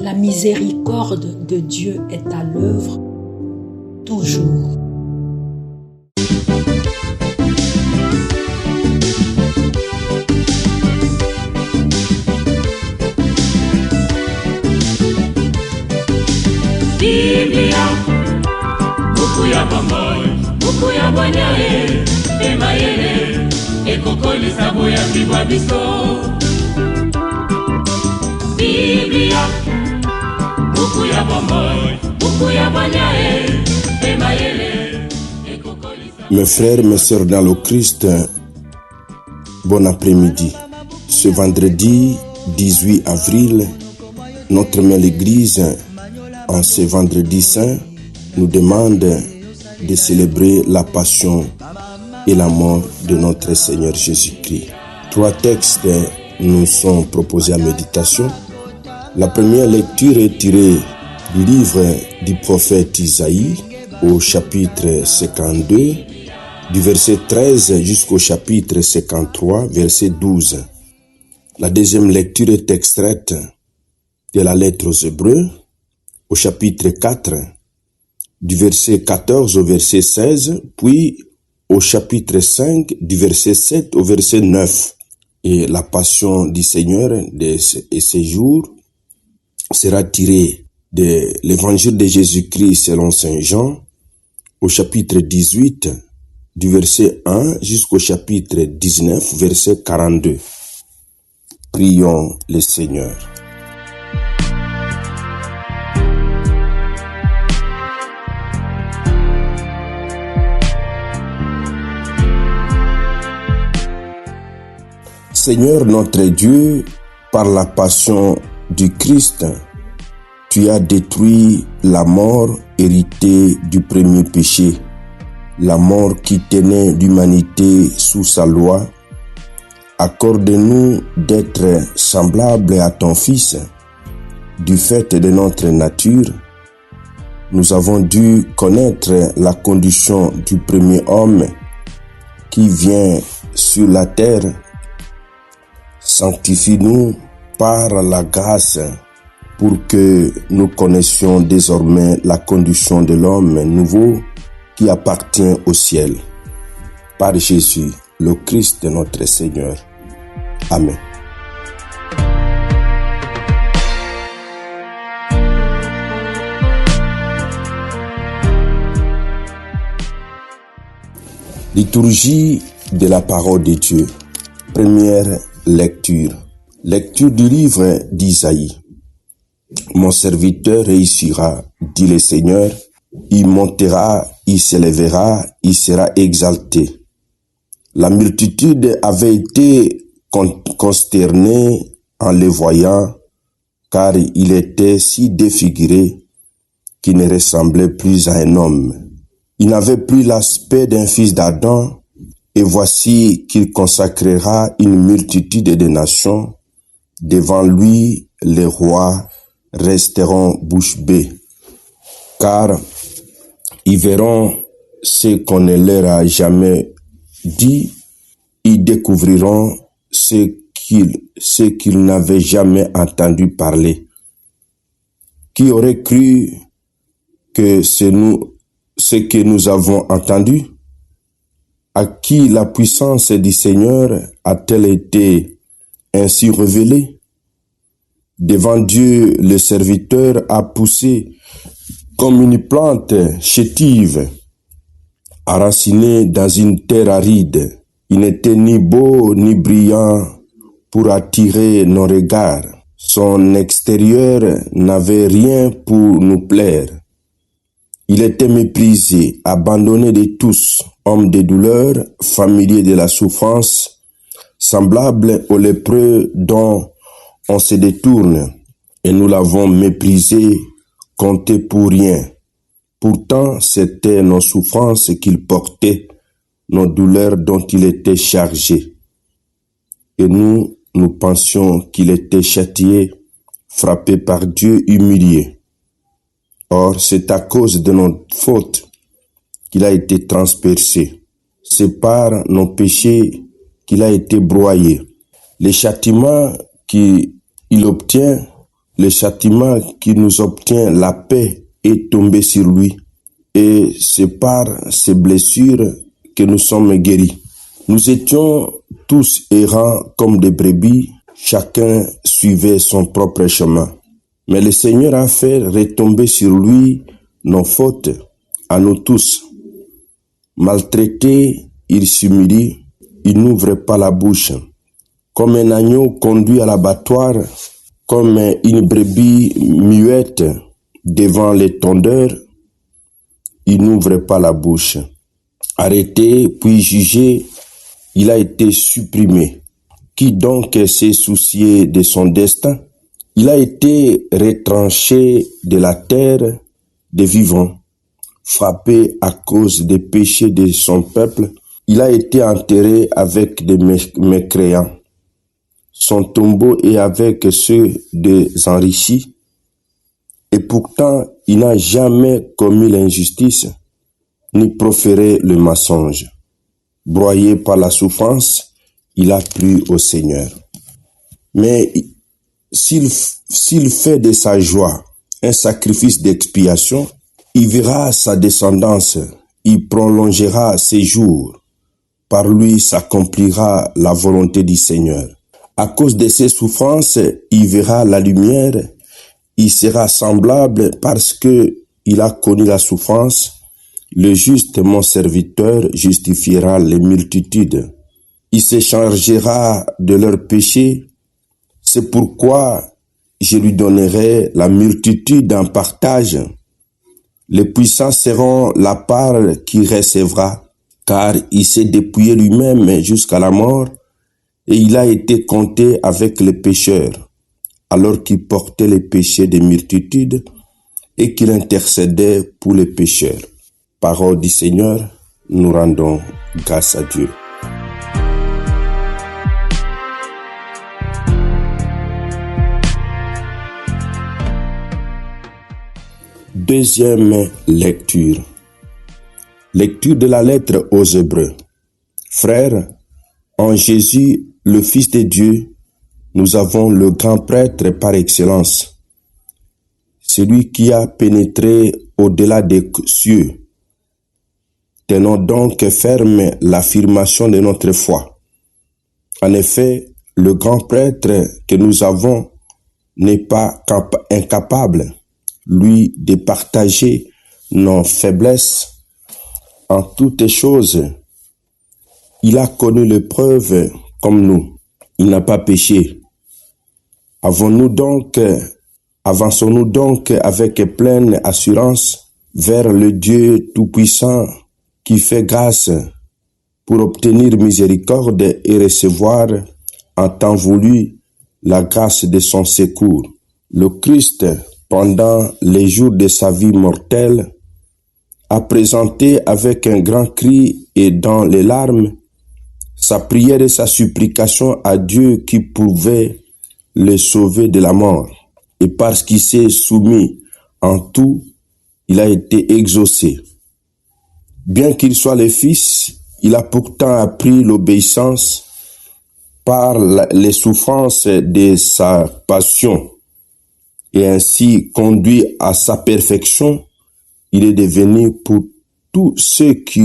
La miséricorde de Dieu est à l'œuvre toujours. Biblia, buku ya bomoi, buku ya banyae, emayele, ekokoli sabo ya bibwa biso. Biblia, buku ya bomoi, buku ya banyae, emayele, ekokoli sabo. Mes frères, mes sœurs dans le Christ, bon après-midi. Ce vendredi 18 avril, notre mère l'Église, en ce vendredi saint, nous demande de célébrer la passion et la mort de notre Seigneur Jésus-Christ. 3 textes nous sont proposés à méditation. La première lecture est tirée du livre du prophète Isaïe au chapitre 52, du verset 13 jusqu'au chapitre 53, verset 12. La deuxième lecture est extraite de la lettre aux Hébreux, au chapitre 4, du verset 14 au verset 16, puis au chapitre 5, du verset 7 au verset 9. Et la passion du Seigneur de ces jours sera tirée de l'évangile de Jésus-Christ selon Saint Jean, au chapitre 18, du verset 1 jusqu'au chapitre 19, verset 42. Prions le Seigneur. Seigneur notre Dieu, par la passion du Christ, tu as détruit la mort héritée du premier péché, la mort qui tenait l'humanité sous sa loi. Accorde-nous d'être semblables à ton Fils. Du fait de notre nature, nous avons dû connaître la condition du premier homme qui vient sur la terre. Sanctifie-nous par la grâce pour que nous connaissions désormais la condition de l'homme nouveau qui appartient au ciel. Par Jésus, le Christ notre Seigneur. Amen. Liturgie de la parole de Dieu. Première lecture. Lecture du livre d'Isaïe. Mon serviteur réussira, dit le Seigneur. Il montera, il s'élèvera, il sera exalté. La multitude avait été consternée en le voyant, car il était si défiguré qu'il ne ressemblait plus à un homme. Il n'avait plus l'aspect d'un fils d'Adam, et voici qu'il consacrera une multitude de nations. Devant lui, les rois resteront bouche bée, car ils verront ce qu'on ne leur a jamais dit, ils découvriront ce qu'ils n'avaient jamais entendu parler. Qui aurait cru que c'est nous, ce que nous avons entendu? À qui la puissance du Seigneur a-t-elle été ainsi révélée? Devant Dieu, le serviteur a poussé comme une plante chétive, enracinée dans une terre aride. Il n'était ni beau ni brillant pour attirer nos regards. Son extérieur n'avait rien pour nous plaire. Il était méprisé, abandonné de tous, homme de douleur, familier de la souffrance, semblable au lépreux dont on se détourne, et nous l'avons méprisé, compté pour rien. Pourtant, c'était nos souffrances qu'il portait, nos douleurs dont il était chargé. Et nous pensions qu'il était châtié, frappé par Dieu, humilié. Or, c'est à cause de notre faute qu'il a été transpercé. C'est par nos péchés qu'il a été broyé. Le châtiment qu'il obtient le châtiment qui nous obtient la paix est tombé sur lui, et c'est par ses blessures que nous sommes guéris. Nous étions tous errants comme des brebis, chacun suivait son propre chemin. Mais le Seigneur a fait retomber sur lui nos fautes, à nous tous. Maltraité, il s'humilie, il n'ouvre pas la bouche. Comme un agneau conduit à l'abattoir, comme une brebis muette devant les tondeurs, il n'ouvre pas la bouche. Arrêté, puis jugé, il a été supprimé. Qui donc s'est soucié de son destin? Il a été retranché de la terre des vivants. Frappé à cause des péchés de son peuple, il a été enterré avec des mécréants. Son tombeau est avec ceux des enrichis, et pourtant il n'a jamais commis l'injustice, ni proféré le mensonge. Broyé par la souffrance, il a plu au Seigneur. Mais s'il fait de sa joie un sacrifice d'expiation, il verra sa descendance, il prolongera ses jours. Par lui s'accomplira la volonté du Seigneur. À cause de ses souffrances, il verra la lumière, il sera semblable parce que il a connu la souffrance. Le juste, mon serviteur, justifiera les multitudes. Il se chargera de leurs péchés. C'est pourquoi je lui donnerai la multitude en partage. Les puissants seront la part qu'il recevra, car il s'est dépouillé lui-même jusqu'à la mort, et il a été compté avec les pécheurs, alors qu'il portait les péchés des multitudes et qu'il intercédait pour les pécheurs. Parole du Seigneur, nous rendons grâce à Dieu. Deuxième lecture. Lecture de la lettre aux Hébreux. Frères, en Jésus, le Fils de Dieu, nous avons le grand prêtre par excellence, celui qui a pénétré au-delà des cieux. Tenons donc ferme l'affirmation de notre foi. En effet, le grand prêtre que nous avons n'est pas incapable, lui, de partager nos faiblesses. En toutes choses, il a connu l'épreuve comme nous. Il n'a pas péché. Avançons-nous donc avec pleine assurance vers le Dieu Tout-Puissant qui fait grâce pour obtenir miséricorde et recevoir en temps voulu la grâce de son secours. Le Christ, pendant les jours de sa vie mortelle, a présenté avec un grand cri et dans les larmes sa prière et sa supplication à Dieu qui pouvait le sauver de la mort. Et parce qu'il s'est soumis en tout, il a été exaucé. Bien qu'il soit le Fils, il a pourtant appris l'obéissance par les souffrances de sa passion et ainsi conduit à sa perfection. Il est devenu pour tous ceux qui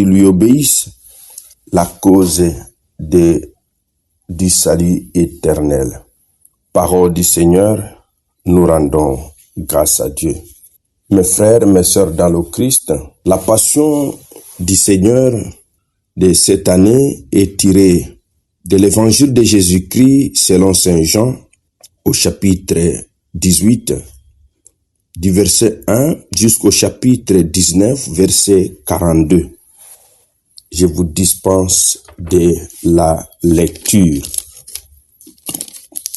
lui obéissent la cause du salut éternel. Parole du Seigneur, nous rendons grâce à Dieu. Mes frères, mes sœurs dans le Christ, la passion du Seigneur de cette année est tirée de l'évangile de Jésus-Christ selon Saint Jean au chapitre 18, du verset 1 jusqu'au chapitre 19, verset 42. Je vous dispense de la lecture.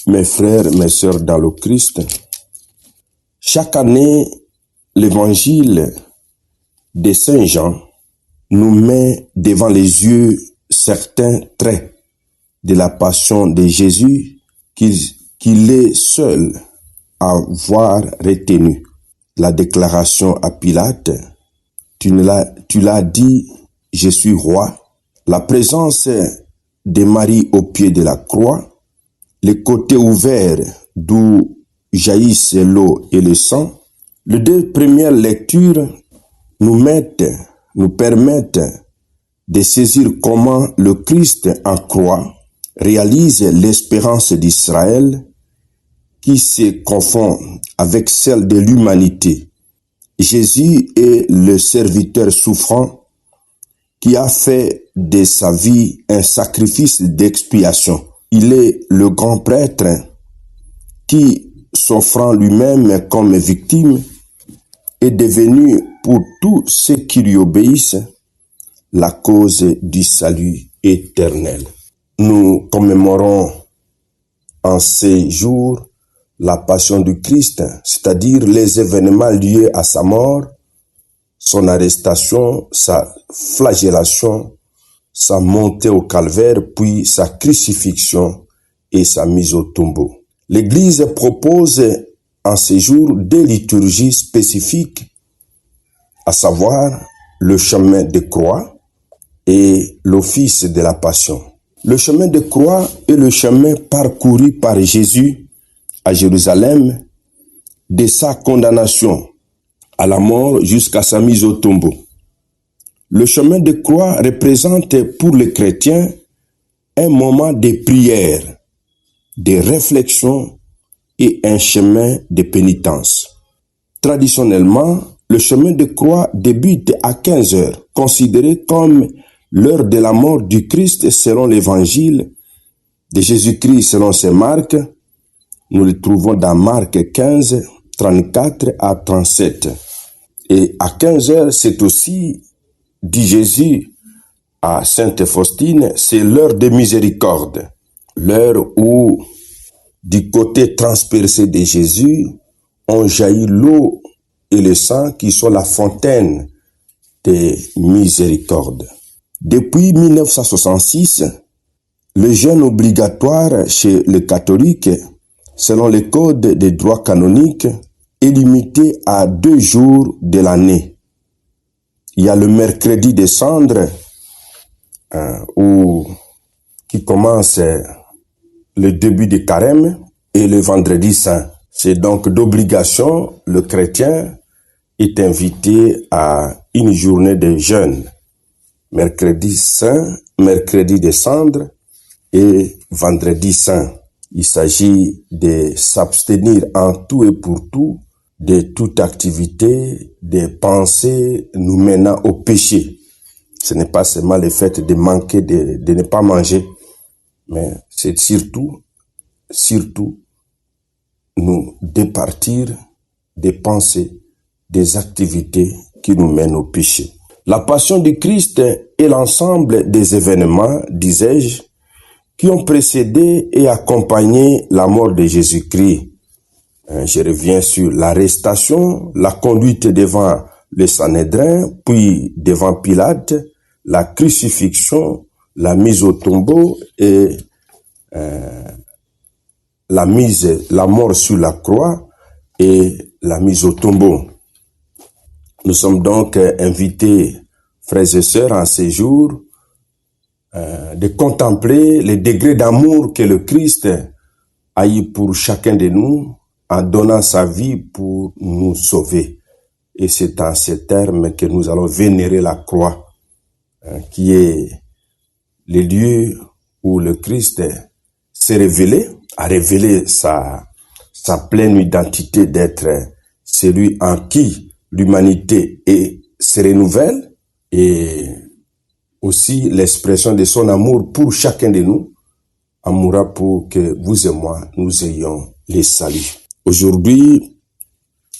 Mes frères, mes sœurs dans le Christ, chaque année, l'évangile de Saint Jean nous met devant les yeux certains traits de la passion de Jésus qu'il est seul à avoir retenu. La déclaration à Pilate, tu l'as dit, je suis roi. La présence de Marie au pied de la croix, les côtés ouverts d'où jaillissent l'eau et le sang, les deux premières lectures nous permettent de saisir comment le Christ en croix réalise l'espérance d'Israël qui se confond avec celle de l'humanité. Jésus est le serviteur souffrant qui a fait de sa vie un sacrifice d'expiation. Il est le grand prêtre qui, s'offrant lui-même comme victime, est devenu pour tous ceux qui lui obéissent la cause du salut éternel. Nous commémorons en ces jours la passion du Christ, c'est-à-dire les événements liés à sa mort, son arrestation, sa flagellation, sa montée au calvaire, puis sa crucifixion et sa mise au tombeau. L'Église propose en ces jours deux liturgies spécifiques, à savoir le chemin de croix et l'office de la passion. Le chemin de croix est le chemin parcouru par Jésus à Jérusalem, de sa condamnation à la mort jusqu'à sa mise au tombeau. Le chemin de croix représente pour les chrétiens un moment de prière, de réflexion et un chemin de pénitence. Traditionnellement, le chemin de croix débute à 15 heures, considéré comme l'heure de la mort du Christ selon l'évangile de Jésus-Christ selon saint Marc. Nous le trouvons dans Marc 15, 34 à 37. Et à 15 heures, c'est aussi, dit Jésus à Sainte Faustine, c'est l'heure de miséricorde. L'heure où, du côté transpercé de Jésus, ont jailli l'eau et le sang qui sont la fontaine de miséricorde. Depuis 1966, le jeûne obligatoire chez les catholiques, selon le code des droits canoniques, est limité à 2 jours de l'année. Il y a le mercredi des cendres, qui commence le début du carême, et le vendredi saint. C'est donc d'obligation, le chrétien est invité à une journée de jeûne. Mercredi saint, mercredi des cendres et vendredi saint. Il s'agit de s'abstenir en tout et pour tout de toute activité, de pensées nous menant au péché. Ce n'est pas seulement le fait de manquer, de ne pas manger, mais c'est surtout nous départir des pensées, des activités qui nous mènent au péché. La passion du Christ est l'ensemble des événements, disais-je, qui ont précédé et accompagné la mort de Jésus-Christ. Je reviens sur l'arrestation, la conduite devant le Sanhédrin, puis devant Pilate, la crucifixion, la mise au tombeau et la mort sur la croix et la mise au tombeau. Nous sommes donc invités, frères et sœurs, en ces jours, de contempler les degrés d'amour que le Christ a eu pour chacun de nous en donnant sa vie pour nous sauver. Et c'est en ces termes que nous allons vénérer la croix, qui est le lieu où le Christ s'est révélé, a révélé sa pleine identité d'être celui en qui l'humanité se renouvelle, et aussi l'expression de son amour pour chacun de nous, amour pour que vous et moi, nous ayons les saluts. Aujourd'hui,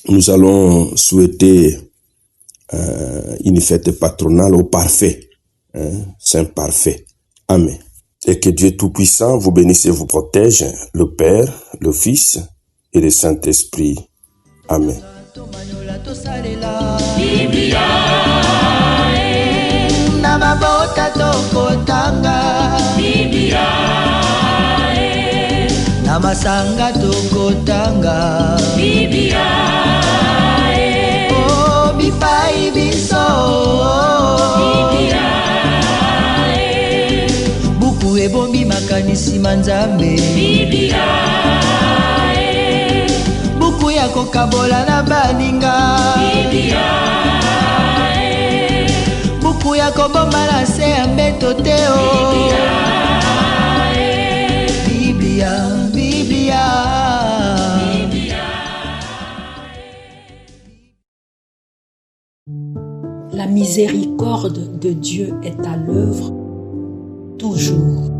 nous allons souhaiter une fête patronale au parfait, Saint parfait. Amen. Et que Dieu Tout-Puissant vous bénisse et vous protège, le Père, le Fils et le Saint-Esprit. Amen. Namasanga tokotanga Biblia oh bipai biso Biblia buku ebombi makanisi manzambe Biblia ya kokabola na baninga, buku ya kobomba na se ya mbeto te o. Biblia, Biblia. La miséricorde de Dieu est à l'œuvre toujours.